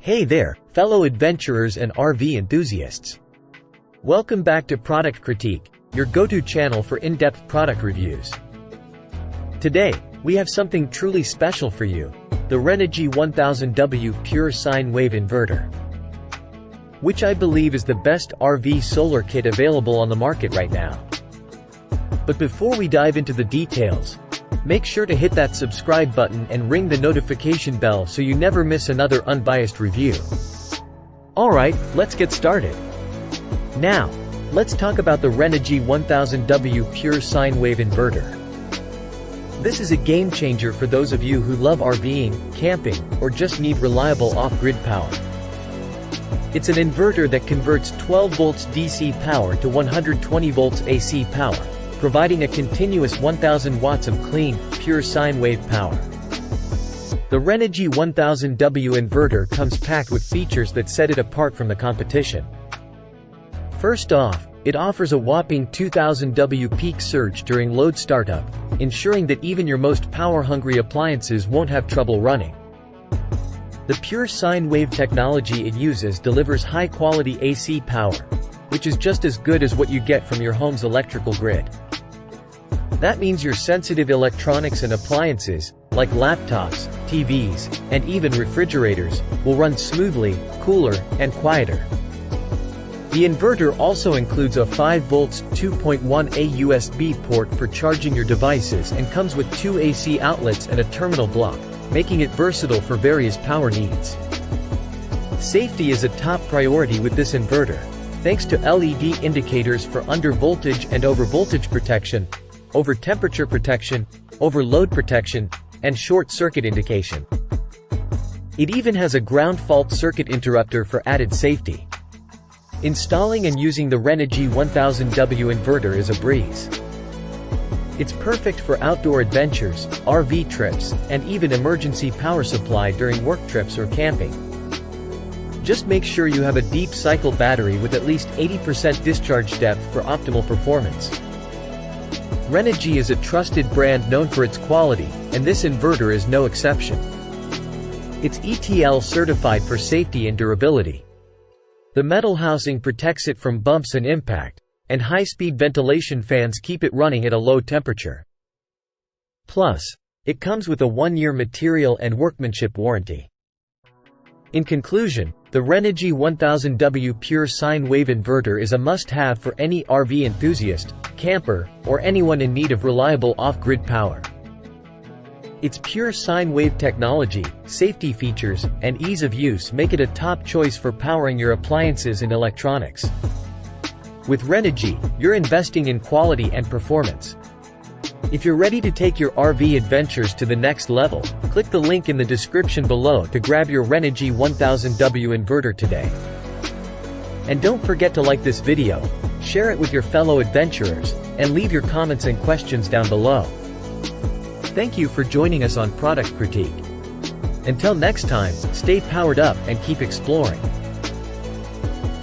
Hey there, fellow adventurers and RV enthusiasts. Welcome back to Product Critique, your go-to channel for in-depth product reviews. Today, we have something truly special for you, the Renogy 1000W Pure Sine Wave Inverter, which I believe is the best RV solar kit available on the market right now. But before we dive into the details, make sure to hit that subscribe button and ring the notification bell so you never miss another unbiased review. Alright, let's get started. Now, let's talk about the Renogy 1000W Pure Sine Wave Inverter. This is a game changer for those of you who love RVing, camping, or just need reliable off-grid power. It's an inverter that converts 12 volts DC power to 120 volts AC power, providing a continuous 1000 watts of clean, pure sine wave power. The Renogy 1000W inverter comes packed with features that set it apart from the competition. First off, it offers a whopping 2000 W peak surge during load startup, ensuring that even your most power-hungry appliances won't have trouble running. The pure sine wave technology it uses delivers high-quality AC power, which is just as good as what you get from your home's electrical grid. That means your sensitive electronics and appliances, like laptops, TVs, and even refrigerators, will run smoothly, cooler, and quieter. The inverter also includes a 5 volts 2.1A USB port for charging your devices and comes with 2 AC outlets and a terminal block, making it versatile for various power needs. Safety is a top priority with this inverter, thanks to LED indicators for under-voltage and over-voltage protection, over-temperature protection, over-load protection, and short-circuit indication. It even has a ground fault circuit interrupter for added safety. Installing and using the Renogy 1000W inverter is a breeze. It's perfect for outdoor adventures, RV trips, and even emergency power supply during work trips or camping. Just make sure you have a deep cycle battery with at least 80% discharge depth for optimal performance. Renogy is a trusted brand known for its quality, and this inverter is no exception. It's ETL certified for safety and durability. The metal housing protects it from bumps and impact, and high-speed ventilation fans keep it running at a low temperature. Plus, it comes with a 1-year material and workmanship warranty. In conclusion, the Renogy 1000W Pure Sine Wave Inverter is a must-have for any RV enthusiast, camper, or anyone in need of reliable off-grid power. Its pure sine wave technology, safety features, and ease of use make it a top choice for powering your appliances and electronics. With Renogy, you're investing in quality and performance. If you're ready to take your RV adventures to the next level, click the link in the description below to grab your Renogy 1000W inverter today. And don't forget to like this video, share it with your fellow adventurers, and leave your comments and questions down below. Thank you for joining us on Product Critique. Until next time, stay powered up and keep exploring.